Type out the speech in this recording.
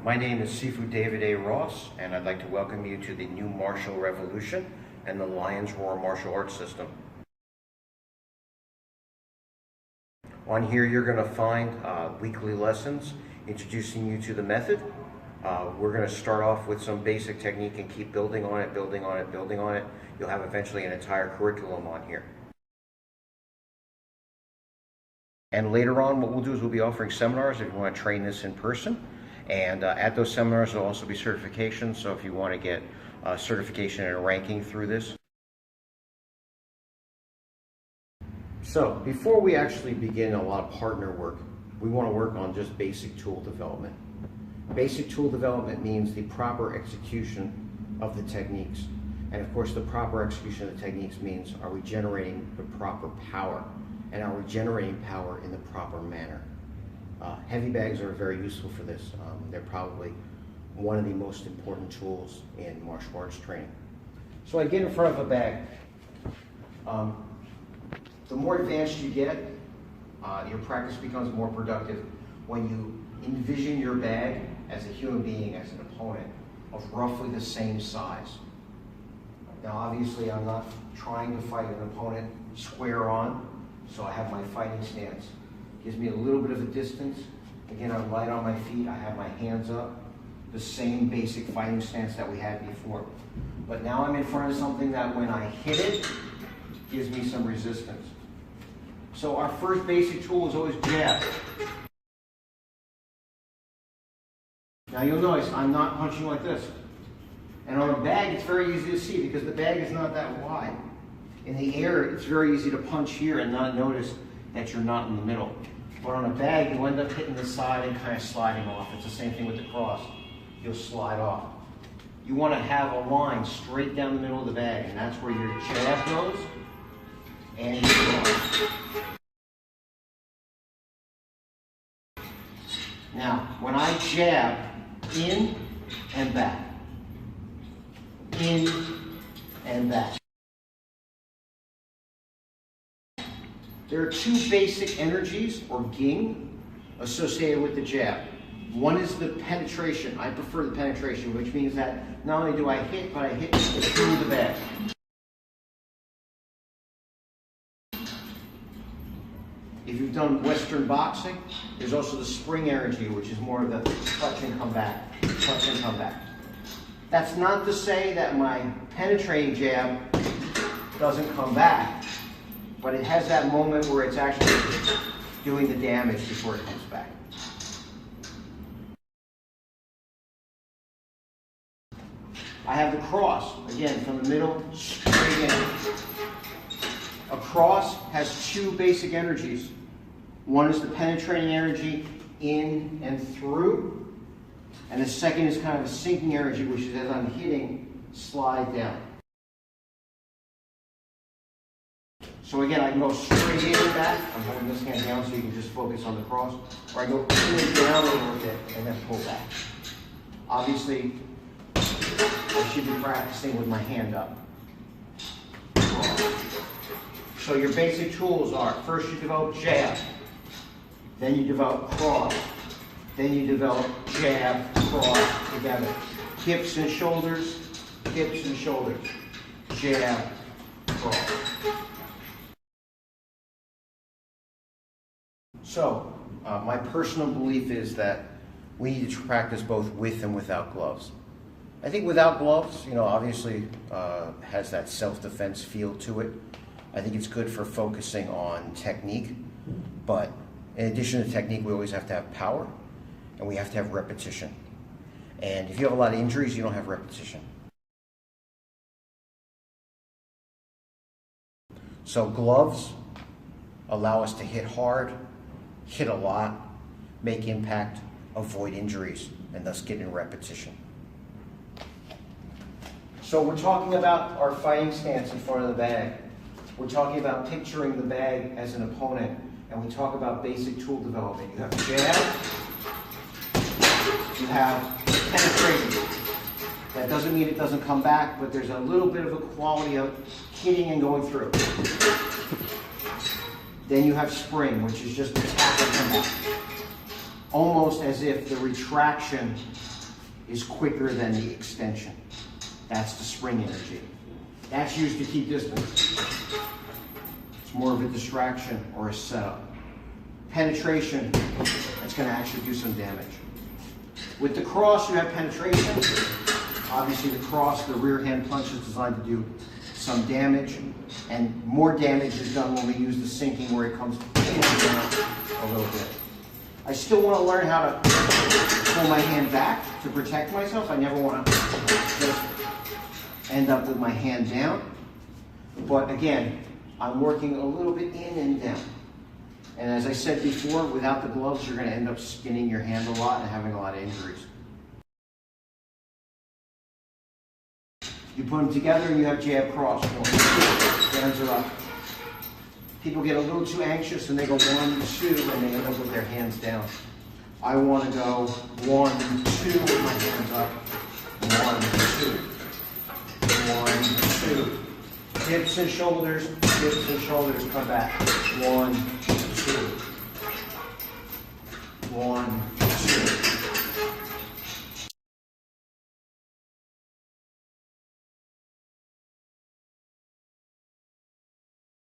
My name is Sifu David Ross, and I'd like to welcome you to the new martial revolution and the Lion's Roar martial arts system. On here you're going to find weekly lessons introducing you to the method. We're going to start off with some basic technique and keep building on it, building on it, building on it. You'll have eventually an entire curriculum on here. And later on, what we'll do is we'll be offering seminars if you want to train this in person. And at those seminars, there'll also be certifications. So if you want to get certification and ranking through this. So before we actually begin a lot of partner work, we want to work on just basic tool development. Basic tool development means the proper execution of the techniques. And of course, the proper execution of the techniques means, are we generating the proper power? And are we generating power in the proper manner? Heavy bags are very useful for this. They're probably one of the most important tools in martial arts training. So I get in front of a bag. The more advanced you get, your practice becomes more productive when you envision your bag as a human being, as an opponent of roughly the same size. Now obviously I'm not trying to fight an opponent square on, so I have my fighting stance. Gives me a little bit of a distance. Again, I'm light on my feet, I have my hands up. The same basic fighting stance that we had before. But now I'm in front of something that when I hit it, gives me some resistance. So our first basic tool is always jab. Now you'll notice I'm not punching like this. And on a bag, it's very easy to see because the bag is not that wide. In the air, it's very easy to punch here and not notice that you're not in the middle. But on a bag, you end up hitting the side and kind of sliding off. It's the same thing with the cross. You'll slide off. You want to have a line straight down the middle of the bag, and that's where your jab goes and your cross. Now, when I jab, in and back, in and back. There are two basic energies, or ging, associated with the jab. One is the penetration. I prefer the penetration, which means that not only do I hit, but I hit through the bag. If you've done Western boxing, there's also the spring energy, which is more of the touch and come back, touch and come back. That's not to say that my penetrating jab doesn't come back, but it has that moment where it's actually doing the damage before it comes back. I have the cross, again, from the middle, straight in. A cross has two basic energies. One is the penetrating energy in and through, and the second is kind of a sinking energy, which is as I'm hitting, slide down. So again, I can go straight in and back. I'm holding this hand down so you can just focus on the cross. Or I go in and down a little bit and then pull back. Obviously, I should be practicing with my hand up. So your basic tools are, first you develop jab, then you develop cross, then you develop jab, cross together. Hips and shoulders, jab, cross. So, my personal belief is that we need to practice both with and without gloves. I think without gloves, obviously has that self-defense feel to it. I think it's good for focusing on technique, but in addition to technique, we always have to have power, and we have to have repetition. And if you have a lot of injuries, you don't have repetition. So gloves allow us to hit hard, hit a lot, make impact, avoid injuries, and thus get in repetition. So we're talking about our fighting stance in front of the bag. We're talking about picturing the bag as an opponent, and we talk about basic tool development. You have jab, you have penetration. That doesn't mean it doesn't come back, but there's a little bit of a quality of hitting and going through. Then you have spring, which is just a tap and come back. Almost as if the retraction is quicker than the extension. That's the spring energy. That's used to keep distance. It's more of a distraction or a setup. Penetration, that's going to actually do some damage. With the cross, you have penetration. Obviously, the cross, the rear hand punch is designed to do some damage, and more damage is done when we use the sinking where it comes in and down a little bit. I still want to learn how to pull my hand back to protect myself. I never want to just end up with my hand down. But again, I'm working a little bit in and down. And as I said before, without the gloves, you're going to end up skinning your hand a lot and having a lot of injuries. You put them together and you have jab cross. Hands are up. People get a little too anxious and they go 1, 2, and they end up with their hands down. I want to go 1, 2 with my hands up. 1, 2. 1, 2. Hips and shoulders, come back. 1,